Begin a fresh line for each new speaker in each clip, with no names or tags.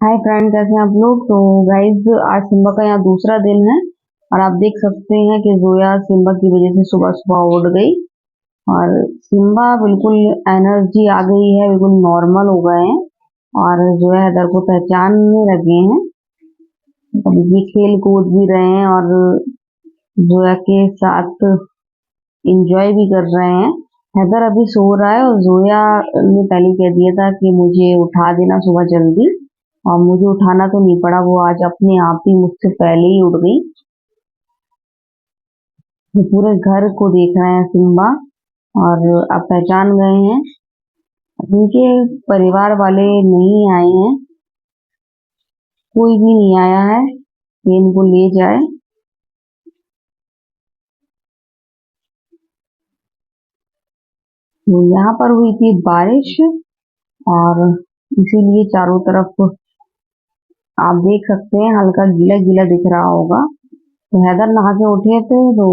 Hi friend, कैसे हैं आप लोग। तो गाइज, आज सिम्बा का यहाँ दूसरा दिन है और आप देख सकते हैं कि जोया सिम्बा की वजह से सुबह सुबह उठ गई और सिम्बा बिल्कुल एनर्जी आ गई है, बिल्कुल नॉर्मल हो गए हैं और जोया हैदर को पहचानने लगे हैं। अब ये खेल कूद भी रहे हैं और जोया के साथ इंजॉय भी कर रहे हैं। हैदर अभी सो रहा है और जोया ने पहले कह दिया था कि मुझे उठा देना सुबह जल्दी, और मुझे उठाना तो नहीं पड़ा, वो आज अपने आप ही मुझसे पहले ही उठ गई। ये पूरे घर को देख रहे हैं सिम्बा और अब पहचान गए हैं। उनके परिवार वाले नहीं आए हैं, कोई भी नहीं आया है कि इनको ले जाए। तो यहाँ पर हुई थी बारिश और इसीलिए चारों तरफ आप देख सकते हैं हल्का गीला गीला दिख रहा होगा। तो हैदर नहा के उठे थे तो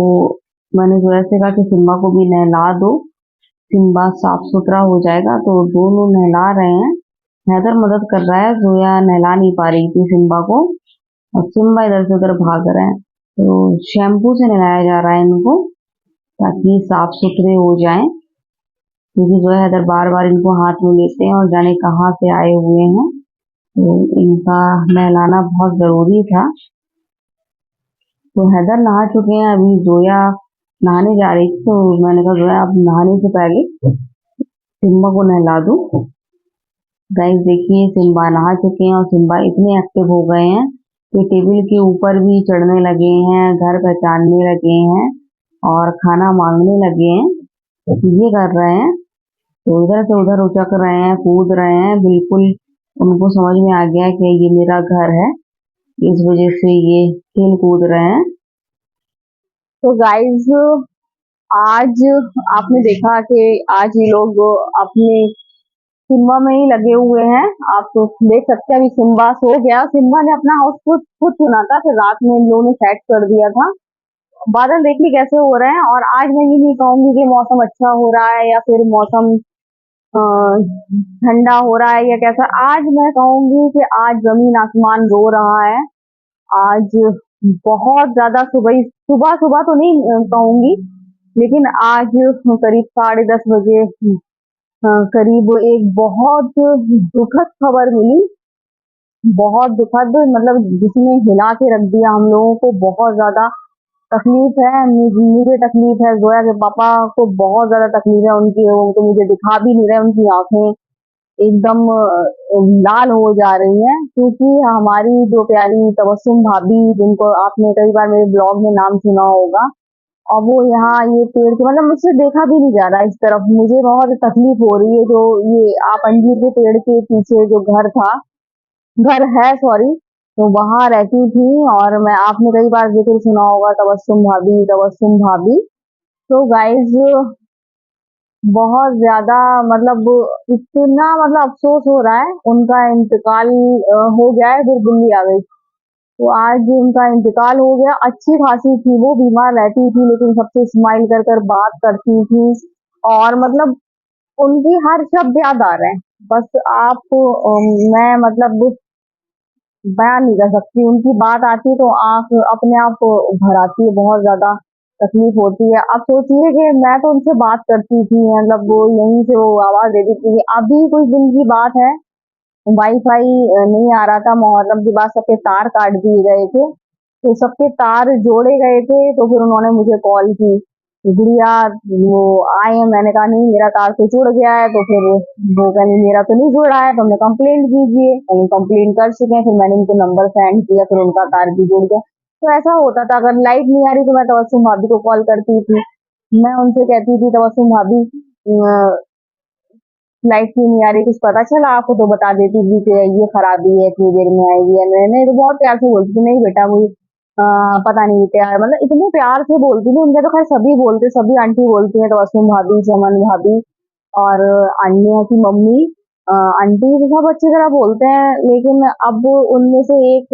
मैंने जो ऐसे कहा कि सिम्बा को भी नहला दो, सिम्बा साफ सुथरा हो जाएगा। तो दोनों नहला रहे हैं, हैदर मदद कर रहा है, जोया नहला नहीं पा रही थी सिम्बा को और सिम्बा इधर से उधर भाग रहे हैं। तो शैम्पू से नहलाया जा रहा है इनको ताकि साफ सुथरे हो जाएं, क्योंकि जो है हैदर बार बार इनको हाथ में लेते हैं और जाने कहाँ से आए हुए हैं। तो इनका नहलाना बहुत जरूरी था। तो हैदर नहा चुके हैं, अभी जोया नहाने जा रही थी तो मैंने कहा जोया अब नहाने से पहले सिम्बा को नहला दूं। गाइस देखिए, सिम्बा नहा चुके हैं और सिम्बा इतने एक्टिव हो गए हैं कि टेबल के ऊपर भी चढ़ने लगे हैं, घर पहचानने लगे हैं और खाना मांगने लगे हैं। तो ये कर रहे हैं, तो इधर से उधर उचक रहे हैं, कूद रहे हैं, बिल्कुल उनको समझ में आ गया कि ये मेरा घर है, इस वजह से ये खेल कूद रहे हैं। तो गाइस, आज आपने देखा कि आज ये लोग अपने सिम्बा में ही लगे हुए हैं। आप तो देख सकते हैं अभी सिम्बा सो गया, सिम्बा ने अपना हाउस खुद खुद चुना था, फिर रात में इन लोगों ने सेट कर दिया था। बादल देखिए कैसे हो रहे हैं। और आज मैं ये नहीं कहूंगी कि मौसम अच्छा हो रहा है या फिर मौसम अ, ठंडा हो रहा है या कैसा। आज मैं कहूंगी कि आज जमीन आसमान रो रहा है। आज बहुत ज्यादा सुबह सुबह सुबह तो नहीं कहूंगी, लेकिन आज करीब 10:30 बजे करीब एक बहुत दुखद खबर मिली। बहुत दुखद, मतलब जिसने हिला के रख दिया हम लोगों को। बहुत ज्यादा तकलीफ है, मुझे तकलीफ है, जोया के पापा को बहुत ज्यादा तकलीफ है। उनको मुझे दिखा भी नहीं रहे, उनकी आंखें एकदम लाल हो जा रही हैं, क्योंकि हमारी जो प्यारी तबस्सुम भाभी, जिनको आपने कई बार मेरे ब्लॉग में नाम सुना होगा, और वो यहाँ ये पेड़ के, मतलब मुझसे देखा भी नहीं जा रहा इस तरफ। मुझे बहुत तकलीफ हो रही है। जो ये आप अंजीर के पेड़ के पीछे जो घर है, सॉरी, तो वहां रहती थी और मैं, आपने कई बार जिक्र सुना होगा तबस्सुम भाभी, तबस्सुम भाभी। तो गाइज, बहुत ज्यादा, मतलब इतना, मतलब अफसोस हो रहा है। उनका इंतकाल हो गया है, फिर दिल्ली आ गई। तो आज उनका इंतकाल हो गया। अच्छी खासी थी वो, बीमार रहती थी लेकिन सबसे स्माइल कर कर बात करती थी और मतलब उनकी हर शब्द याद आ रहे हैं। बस आप मैं मतलब बयान नहीं कर सकती। उनकी बात आती तो आंख अपने आप भर आती है, बहुत ज्यादा तकलीफ होती है। अब सोचिए कि मैं तो उनसे बात करती थी, मतलब वो यहीं से वो आवाज देती थी। अभी कुछ दिन की बात है, वाईफाई नहीं आ रहा था, मुहर्रम के बाद सबके तार काट दिए गए थे, तो सबके तार जोड़े गए थे। तो फिर उन्होंने मुझे कॉल की, गुड़िया वो आए हैं। मैंने कहा नहीं, मेरा तार तो जुड़ गया है। तो फिर वो कहने मेरा तो नहीं जुड़ा है, तो हमने कंप्लेंट कीजिए। हम कंप्लेंट कर चुके हैं, फिर मैंने उनको नंबर सेंड किया, फिर उनका तार भी जुड़ गया। तो ऐसा होता था, अगर लाइट नहीं आ रही तो मैं तबस्सुम भाभी को कॉल करती थी। मैं उनसे कहती थी, तबस्सुम भाभी लाइट क्यों नहीं आ रही, कुछ पता चला आपको? तो बता देती थी कि ये खराबी है, इतनी देर में आएगी। या नहीं तो बहुत प्यार से बोलती थी, नहीं बेटा मुझे पता नहीं क्या है, मतलब इतने प्यार से बोलती थी। उनके तो खैर सभी बोलते, सभी आंटी बोलती हैं, तबस्सुम भाभी, चमन भाभी और अन्य की मम्मी, आंटी, तो सब अच्छी तरह बोलते हैं। लेकिन अब उनमें से एक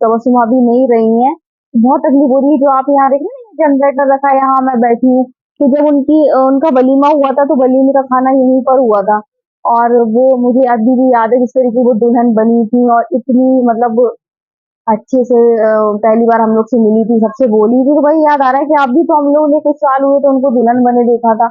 तबस्सुम भाभी नहीं रही है, बहुत तकलीफ हो रही है। जो आप यहाँ देख रहे हैं जनरेटर रखा है, यहाँ मैं बैठी हूँ, तो जब उनका वलीमा हुआ था तो वलीमे का खाना यहीं पर हुआ था।
और वो मुझे अभी भी याद है किस तरीके वो दुल्हन बनी थी और इतनी मतलब अच्छे से पहली बार हम लोग से मिली थी, सबसे बोली थी, तो वही याद आ रहा है कि अभी तो हम लोगों ने कुछ साल हुए तो उनको दुल्हन बने देखा था।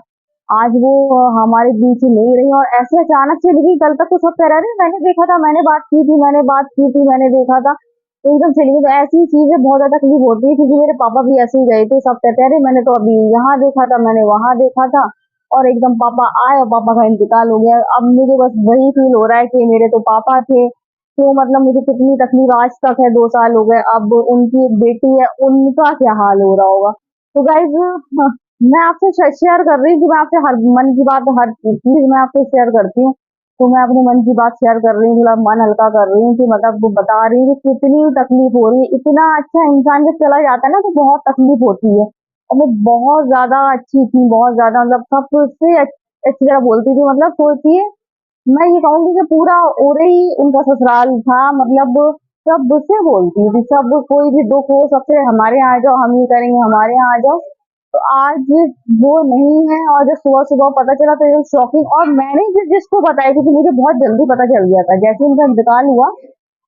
आज वो हमारे बीच नहीं रही और ऐसे अचानक से लेकिन कल तक तो सब कह रहे थे मैंने देखा था, मैंने बात की थी, मैंने बात की थी, मैंने देखा था। तो एकदम चली गई। तो ऐसी चीजें बहुत ज्यादा तकलीफ होती है क्योंकि मेरे पापा भी ऐसे ही गए थे, सब कहते हैं अरे मैंने तो अभी यहाँ देखा था, मैंने वहां देखा था। और एकदम पापा आए और पापा का इंतकाल हो गया। अब मुझे बस वही फील हो रहा है कि मेरे तो पापा थे, तो मतलब मुझे कितनी तकलीफ आज तक है, 2 साल हो गए। अब उनकी एक बेटी है, उनका क्या हाल हो रहा होगा। तो गाइज मैं आपसे शेयर कर रही हूँ कि मैं आपसे हर मन की बात, हर चीज मैं आपसे शेयर करती हूँ। तो मैं अपने मन की बात शेयर कर रही हूँ, थोड़ा मन हल्का कर रही हूँ कि मतलब वो बता रही हूँ कि कितनी तकलीफ हो रही है। इतना अच्छा इंसान जब चला जाता है ना तो बहुत तकलीफ होती है। और वो बहुत ज्यादा अच्छी थी, बहुत ज्यादा, मतलब सबसे अच्छी तरह बोलती थी। मतलब सोचिए, मैं ये कहूंगी कि पूरा ओरे ही उनका ससुराल था। मतलब सबसे बोलती थी, सब कोई भी दुख हो सबसे हमारे यहाँ आ जाओ, हम ये करेंगे, हमारे यहाँ आ जाओ। तो आज वो नहीं है और जब सुबह सुबह पता चला तो एकदम शॉकिंग। और मैंने जिसको बताया क्योंकि मुझे बहुत जल्दी पता चल गया था जैसे उनका इंतकाल हुआ,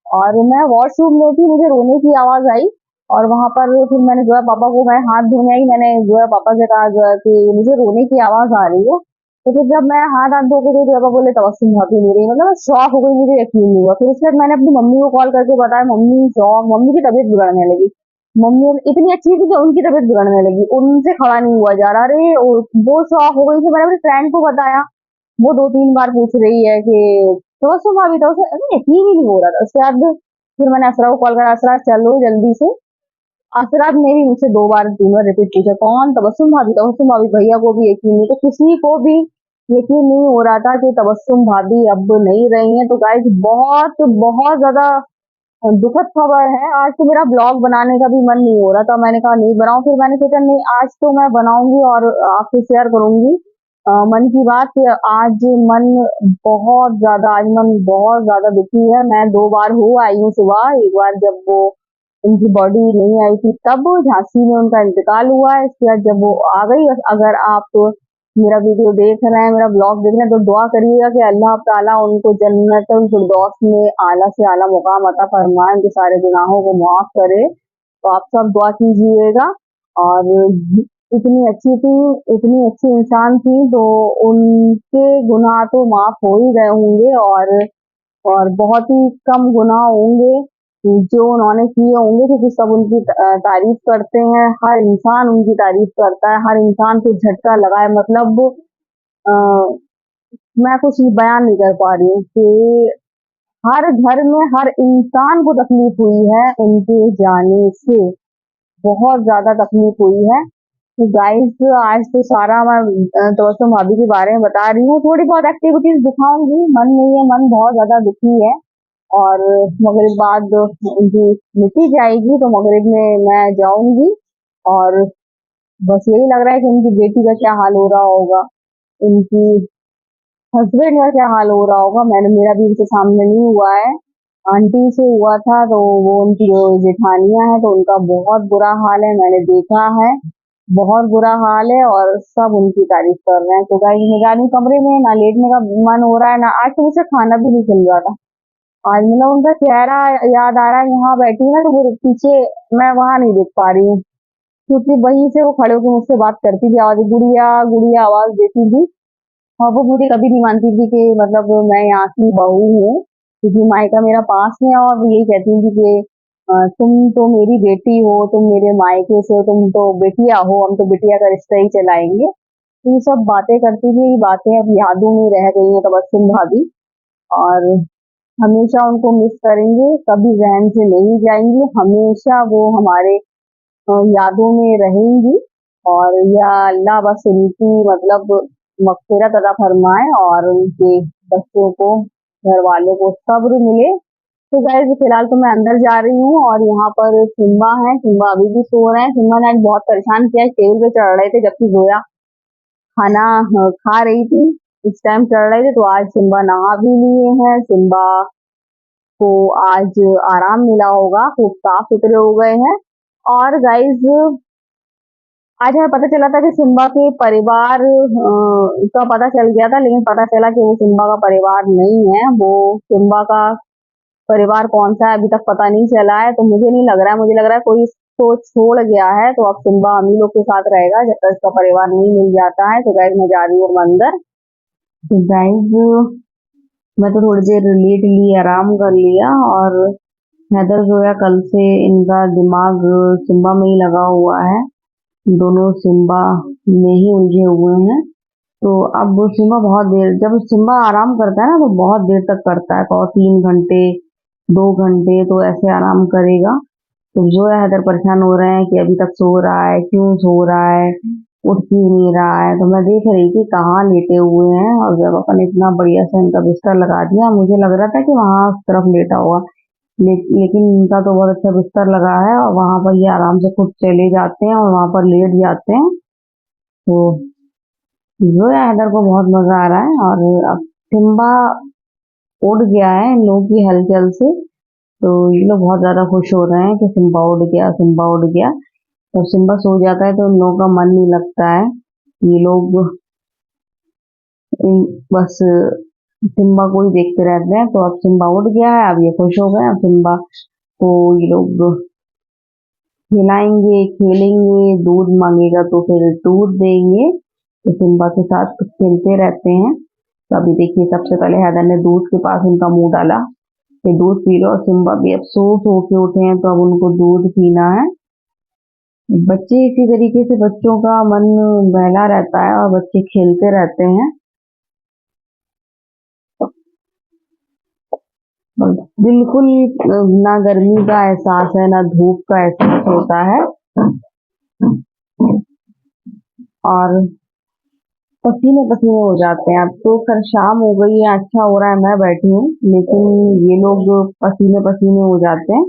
और मैं वॉशरूम में थी, मुझे रोने की आवाज आई। और वहां पर फिर मैंने जो है पापा को, मैं हाथ धोने आई, मैंने जो है पापा से कहा जो है कि मुझे रोने की आवाज आ रही है। तो फिर जब मैं हाथ हाथ धो के गई तो पापा बोले तबस्सुम भाभी नहीं रही। मतलब शॉक हो गई, मुझे यकीन नहीं हुआ। फिर उसके बाद मैंने अपनी मम्मी को कॉल करके बताया, मम्मी शॉक, मम्मी की तबीयत बिगड़ने लगी। मम्मी इतनी अच्छी थी कि उनकी तबीयत बिगड़ने लगी, उनसे खड़ा नहीं हुआ जा रहा। अरे वो शॉक हो गई। फिर मैंने अपनी फ्रेंड को बताया, वो 2-3 बार पूछ रही है कि तो सुबह भी तो उसे अरे यकीन ही नहीं हो रहा था। उसके बाद फिर मैंने असरा को कॉल करा, असरा चलो जल्दी से। असरा ने भी मुझसे 2 बार 3 बार रिपीट पूछा कौन, तबस्सुम भाभी, तबस्सुम भाभी। भैया को भी यकीन नहीं, तो किसी को भी यकीन नहीं हो रहा था कि तबस्सुम भाभी अब नहीं रही हैं। तो गाइस बहुत बहुत ज्यादा दुखद खबर है। आज तो मेरा ब्लॉग बनाने का भी मन नहीं हो रहा था, मैंने कहा नहीं बनाऊं। फिर मैंने सोचा नहीं, आज तो मैं बनाऊंगी और आपसे शेयर करूंगी मन की बात। आज मन बहुत ज्यादा, आज मन बहुत ज्यादा दुखी है। मैं 2 बार हो आई हूँ सुबह, एक बार जब वो उनकी बॉडी नहीं आई थी तब झांसी में उनका इंतकाल हुआ है। इसके बाद जब वो आ गई, अगर आप मेरा वीडियो देख रहे हैं, मेरा ब्लॉग देख रहे हैं, तो दुआ करिएगा कि अल्लाह ताला उनको जन्नतुल फिरदौस में आला से आला मुकाम अता फरमाए, उनके सारे गुनाहों को माफ करे। तो आप सब दुआ कीजिएगा। और इतनी अच्छी थी, इतनी अच्छी इंसान थी, तो उनके गुनाह तो माफ हो ही गए होंगे। और बहुत ही कम गुनाह होंगे जो उन्होंने किए होंगे, क्योंकि सब उनकी तारीफ करते हैं। हर इंसान उनकी तारीफ करता है, हर इंसान को झटका लगा है। मतलब अ, मैं कुछ बयान नहीं कर पा रही हूँ कि हर घर में हर इंसान को तकलीफ हुई है उनके जाने से, बहुत ज्यादा तकलीफ हुई है। तो गाइस आज तो सारा मैं दोस्तों भाभी के बारे में बता रही हूँ, थोड़ी बहुत एक्टिविटीज दिखाऊंगी। मन नहीं है, मन बहुत ज्यादा दुखी है। और मगरिब बाद उनकी मिट्टी जाएगी तो मगरिब में मैं जाऊंगी। और बस यही लग रहा है कि उनकी बेटी का क्या हाल हो रहा होगा, उनकी हस्बैंड का क्या हाल हो रहा होगा। मैंने, मेरा भी उनके सामने नहीं हुआ है, आंटी से हुआ था। तो वो उनकी जो जेठानियां हैं तो उनका बहुत बुरा हाल है, मैंने देखा है, बहुत बुरा हाल है। और सब उनकी तारीफ कर रहे हैं। तो गाइस मैं जा रही हूँ कमरे में, ना लेटने का मन हो रहा है, ना आज तो मुझसे खाना भी नहीं खिल रहा था। आज मतलब उनका चेहरा याद आ रहा है, यहाँ बैठी हूँ ना तो वो पीछे मैं वहां नहीं देख पा रही हूँ, क्योंकि वहीं से वो खड़े होकर मुझसे बात करती थी, आवाज गुड़िया गुड़िया आवाज देती थी। और वो मुझे कभी नहीं मानती थी कि मतलब मैं यहाँ की बहू हूँ, क्योंकि मायका मेरा पास में है। और वो यही कहती थी कि तुम तो मेरी बेटी हो, तुम मेरे मायके से हो, तुम तो बेटिया हो, हम तो बेटिया का रिश्ता ही चलाएंगे। तो ये सब बातें करती थी, ये बातें अब यादों में रह गई हैं तबस्सुम भाभी। और हमेशा उनको मिस करेंगे, कभी जहन से नहीं जाएंगी, हमेशा वो हमारे यादों में रहेंगी। और या अल्लाह बस उनकी मतलब मग़फ़िरत अता फरमाए और उनके बच्चों को, घर वालों को सब्र मिले। तो गाइस फिलहाल तो मैं अंदर जा रही हूँ और यहाँ पर सिम्बा है, सिम्बा अभी भी सो रहे हैं। सिम्बा ने आज बहुत परेशान किया है, टेबल पे चढ़ रहे थे जबकि जोया खाना खा रही थी, इस टाइम चढ़ रहे थे। तो आज सिम्बा नहा भी लिए हैं, सिम्बा को आज आराम मिला होगा, खूब साफ सुथरे हो गए हैं। और गाइस आज हमें पता चला था कि सिम्बा के परिवार का पता चल गया था, लेकिन पता चला कि वो सिम्बा का परिवार नहीं है। वो सिम्बा का परिवार कौन सा है अभी तक पता नहीं चला है। तो मुझे नहीं लग रहा है, मुझे लग रहा है कोई इसको छोड़ गया है। तो अब सिम्बा हम ही लोग के साथ रहेगा जब तक इसका परिवार नहीं मिल जाता है। तो गाइस मैं जा रही हूँ अंदर।
तो गाइज मैं तो थोड़ी देर लेट ली, आराम कर लिया। और हैदर जोया कल से इनका दिमाग सिम्बा में ही लगा हुआ है, दोनों सिम्बा में ही उलझे हुए हैं। तो अब सिम्बा बहुत देर, जब सिम्बा आराम करता है ना तो बहुत देर तक करता है, और 3 घंटे 2 घंटे तो ऐसे आराम करेगा। तो जोया हैदर परेशान हो रहे हैं कि अभी तक सो रहा है, क्यों सो रहा है, उठ क्यों नहीं रहा है। तो मैं देख रही थी कहाँ लेटे हुए हैं, और जब अपन इतना बढ़िया सा इनका बिस्तर लगा दिया, मुझे लग रहा था कि वहां उस तरफ लेटा हुआ, लेकिन इनका तो बहुत अच्छा बिस्तर लगा है, और वहां पर ये आराम से खुद चले जाते हैं और वहां पर लेट जाते हैं। तो जोया हैदर को बहुत मजा आ रहा है। और अब सिम्बा उड़ गया है इन लोगों की हलचल से, तो ये लोग बहुत ज्यादा खुश हो रहे हैं कि सिम्बा उड़ गया, सिम्बा उड़ गया। जब सिम्बा सो जाता है तो इन लोगों का मन नहीं लगता है। ये लोग बस सिम्बा को ही देखते रहते हैं। तो अब सिम्बा उठ गया है, अब ये खुश हो गए। अब सिम्बा को ये लोग खिलाएंगे, खेलेंगे, दूध मांगेगा तो फिर दूध देंगे। तो सिम्बा के साथ खेलते रहते हैं। तो अभी देखिए, सबसे पहले हैदर ने दूध के पास उनका मुंह डाला कि दूध पी लो, और सिम्बा भी अब सो के उठे हैं तो अब उनको दूध पीना है। बच्चे इसी तरीके से, बच्चों का मन बहला रहता है और बच्चे खेलते रहते हैं। बिल्कुल ना गर्मी का एहसास है, ना धूप का एहसास होता है। और पसीने पसीने हो जाते हैं। अब तो खैर शाम हो गई है, अच्छा हो रहा है, मैं बैठी हूँ, लेकिन ये लोग पसीने पसीने हो जाते हैं।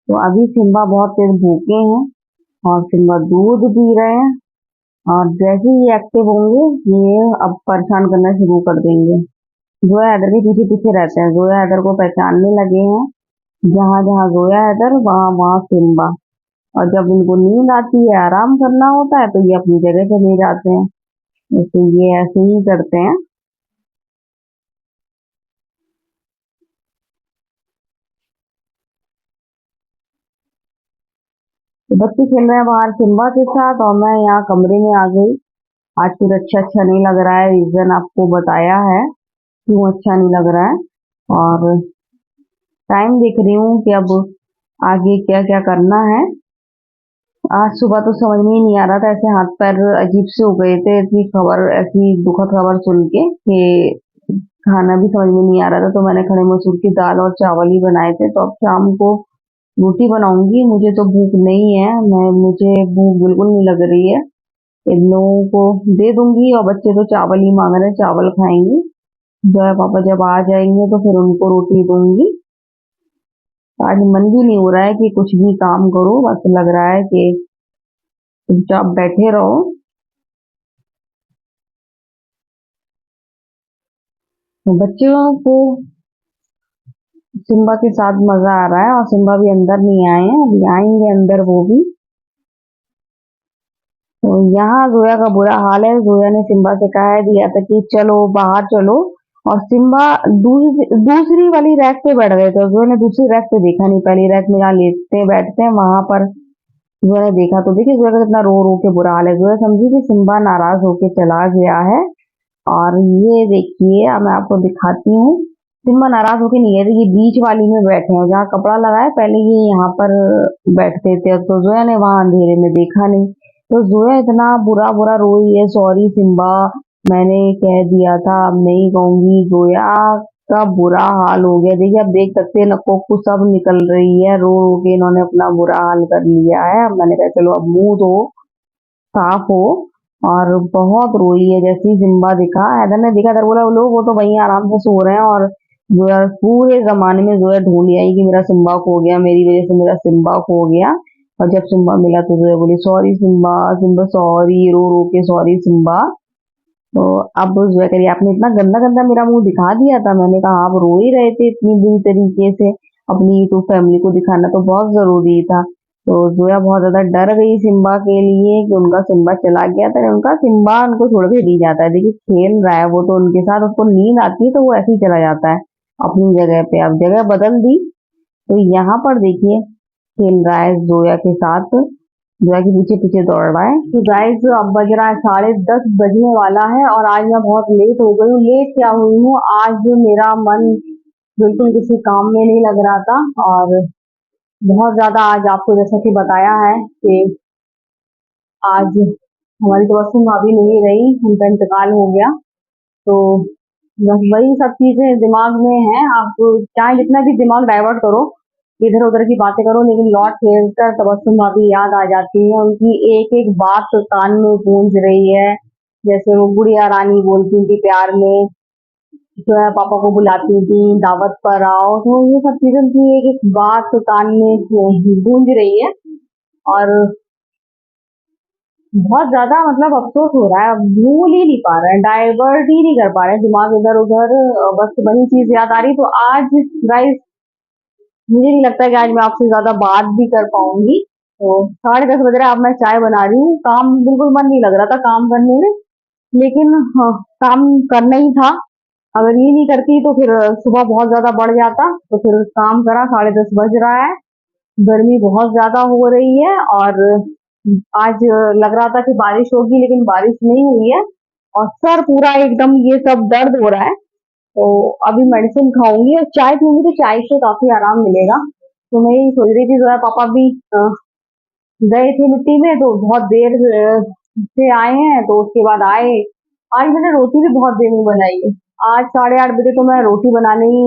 तो अभी सिम्बा बहुत तेज भूखे हैं, और सिम्बा दूध पी रहे हैं। और जैसे ही एक्टिव होंगे, ये अब परेशान करना शुरू कर देंगे। जोया हैदर के पीछे पीछे रहते हैं, जोया हैदर को पहचानने लगे हैं। जहाँ जहाँ जोया हैदर, वहाँ वहाँ सिम्बा। और जब इनको नींद आती है, आराम करना होता है, तो ये अपनी जगह चले जाते हैं। जैसे ये ऐसे ही करते हैं। तो बच्चे खेल रहे हैं बाहर सिम्बा के साथ, और मैं यहाँ कमरे में आ गई। आज कुछ अच्छा अच्छा नहीं लग रहा है, रीजन आपको बताया है क्यों अच्छा नहीं लग रहा है। और टाइम देख रही हूँ कि अब आगे क्या क्या करना है। आज सुबह तो समझ में ही नहीं आ रहा था, ऐसे हाथ पैर अजीब से हो गए थे, इतनी खबर, ऐसी दुखद खबर सुन के कि खाना भी समझ में नहीं आ रहा था। तो मैंने खड़े मसूर की दाल और चावल ही बनाए थे। तो अब शाम को रोटी बनाऊंगी, मुझे तो भूख नहीं है, मुझे भूख बिल्कुल नहीं लग रही है। इन लोगों को दे दूंगी, और बच्चे तो चावल ही मांग रहे हैं, चावल खाएंगे। जय पापा जब आ जाएंगे तो फिर उनको रोटी दूंगी। आज मन भी नहीं हो रहा है कि कुछ भी काम करो, बस लग रहा है कि चुपचाप बैठे रहो। तो बच्चों को सिम्बा के साथ मजा आ रहा है, और सिम्बा भी अंदर नहीं आए हैं, अभी आएंगे अंदर वो भी। तो यहाँ जोया का बुरा हाल है। जोया ने सिम्बा से कहा दिया था कि चलो बाहर चलो, और सिम्बा दूसरी वाली रैक पे बैठ गए थे। जोया ने दूसरी रैक पे देखा नहीं, पहली रैक में जहाँ लेटते बैठते हैं वहां पर जोया ने देखा। तो देखिए जोया का कितना रो रो के बुरा हाल है। जोया समझी कि सिम्बा नाराज होके चला गया है। और ये देखिए, अब मैं आपको दिखाती हूँ। सिम्बा नाराज होके नहीं गए थे, ये बीच वाली में बैठे हैं जहाँ कपड़ा लगा है, पहले ये यहाँ पर बैठते थे। तो जोया ने वहां अंधेरे में देखा नहीं। तो जोया इतना बुरा बुरा रोई है, सॉरी सिम्बा, मैंने कह दिया था, अब नहीं कहूंगी। जोया का बुरा हाल हो गया। देखिए, आप देख सकते हैं नक्को को सब निकल रही है, रो रो के इन्होंने अपना बुरा हाल कर लिया है। अब मैंने कहा चलो अब मुंह धो, साफ हो। और बहुत रोई है। जैसे ही जिम्बा दिखा, हैदर ने देखा, हैदर बोला वो लोग वो तो वहीं आराम से सो रहे हैं। और जोया पूरे जमाने में जोया ढूंढ आई कि मेरा सिम्बा खो गया, मेरी वजह से मेरा सिम्बा खो गया। और जब सिम्बा मिला तो जोया बोली सॉरी सिम्बा, सिम्बा सॉरी, रो रो के सॉरी सिम्बा। तो अब जोया कह रही आपने इतना गंदा गंदा मेरा मुंह दिखा दिया था, मैंने कहा आप रो ही रहे थे इतनी बुरी तरीके से, अपनी यूट्यूब फैमिली को दिखाना तो बहुत जरूरी था। तो जोया बहुत ज्यादा डर गई सिम्बा के लिए कि उनका सिम्बा चला गया था। उनका सिम्बा उनको छोड़ के नहीं जाता है, देखिए खेल रहा है वो तो उनके साथ, उसको नींद आती है तो वो ऐसे ही चला जाता है अपनी जगह पे। अब जगह बदल दी तो यहाँ पर देखिए खेल रहा है जोया के साथ, जोया के पीछे पीछे दौड़ रहा है। तो गाइस अब बज रहा है 10:30 बजने वाला है और आज मैं बहुत लेट हो गई हूँ। लेट क्या हुई हूँ, आज मेरा मन बिल्कुल किसी काम में नहीं लग रहा था और बहुत ज्यादा आज आपको जैसा कि बताया है कि आज हमारी तबस्सुम भाभी नहीं रही, उनका इंतकाल हो गया। तो बस वही सब चीजें दिमाग में हैं। आप चाहे जितना भी दिमाग डाइवर्ट करो, इधर उधर की बातें करो, लेकिन लौट फिर कर तबस्सुम भाभी याद आ जाती है। उनकी एक एक बात कान में गूंज रही है। जैसे वो गुड़िया रानी बोलती थी प्यार में, जो है पापा को बुलाती थी दावत पर आओ, तो ये सब चीजें की एक एक बात कान में गूंज रही है। और बहुत ज्यादा मतलब अफसोस हो रहा है, अब भूल ही नहीं पा रहे हैं, डाइवर्ट ही नहीं कर पा रहे हैं दिमाग इधर उधर, बस वही चीज याद आ रही। तो आज गाइस मुझे नहीं लगता कि आज मैं आपसे ज्यादा बात भी कर पाऊंगी। तो 10:30 बज रहा है, अब मैं चाय बना रही हूँ। काम बिल्कुल मन नहीं लग रहा था काम करने में, लेकिन हाँ, काम करना ही था। अगर ये नहीं करती तो फिर सुबह बहुत ज्यादा बढ़ जाता, तो फिर काम करा। 10:30 बज रहा है, गर्मी बहुत ज्यादा हो रही है और आज लग रहा था कि बारिश होगी, लेकिन बारिश नहीं हुई है और सर पूरा एकदम ये सब दर्द हो रहा है। तो अभी मेडिसिन खाऊंगी और चाय पीऊंगी, तो चाय से काफी आराम मिलेगा। तो मैं यही सोच रही थी, जो है पापा भी गए थे मिट्टी में, तो बहुत देर से आए हैं, तो उसके बाद आए। आज मैंने रोटी भी बहुत देर में बनाई है। आज 8:30 बजे तो मैं रोटी बनाने ही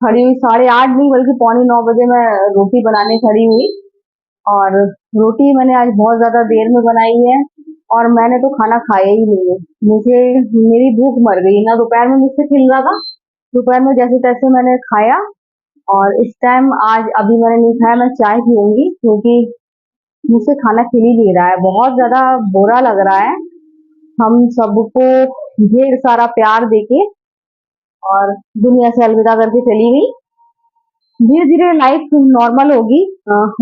खड़ी हुई, 8:30 नहीं बल्कि 8:45 बजे मैं रोटी बनाने खड़ी हुई। और रोटी मैंने आज बहुत ज्यादा देर में बनाई है और मैंने तो खाना खाया ही नहीं है। मुझे मेरी भूख मर गई ना, दोपहर में मुझसे खिल रहा था, दोपहर में जैसे तैसे मैंने खाया। और इस टाइम आज अभी मैंने नहीं खाया, मैं चाय पीऊंगी क्योंकि मुझसे खाना खिल ही नहीं रहा है, बहुत ज्यादा बुरा लग रहा है हम सबको ढेर सारा प्यार देके और दुनिया से अलविदा करके चली गई। धीरे धीरे लाइफ नॉर्मल होगी,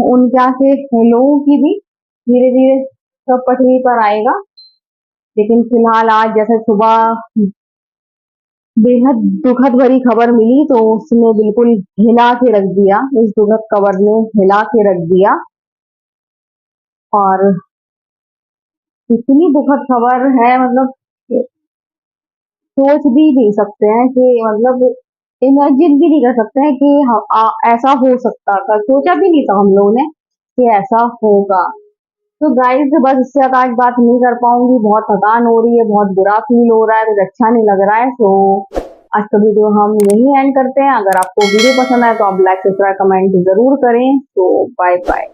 उनके यहाँ के लोगों की भी धीरे धीरे सब पटरी पर आएगा। लेकिन फिलहाल आज जैसे सुबह बेहद दुखद भरी खबर मिली, तो उसने बिल्कुल हिला के रख दिया, इस दुखद खबर ने हिला के रख दिया। और इतनी दुखद खबर है, मतलब सोच भी नहीं सकते हैं कि, मतलब इमेजिन भी नहीं कर सकते हैं कि ऐसा हो सकता था। सोचा भी नहीं था हम लोगों ने कि ऐसा होगा। तो गाइस बस इससे ज्यादा आज बात नहीं कर पाऊंगी, बहुत थकान हो रही है, बहुत बुरा फील हो रहा है, कुछ अच्छा नहीं लग रहा है। तो आज का वीडियो हम यही एंड करते हैं। अगर आपको वीडियो पसंद आए तो आप लाइक सब्सक्राइब कमेंट जरूर करें। तो बाय बाय।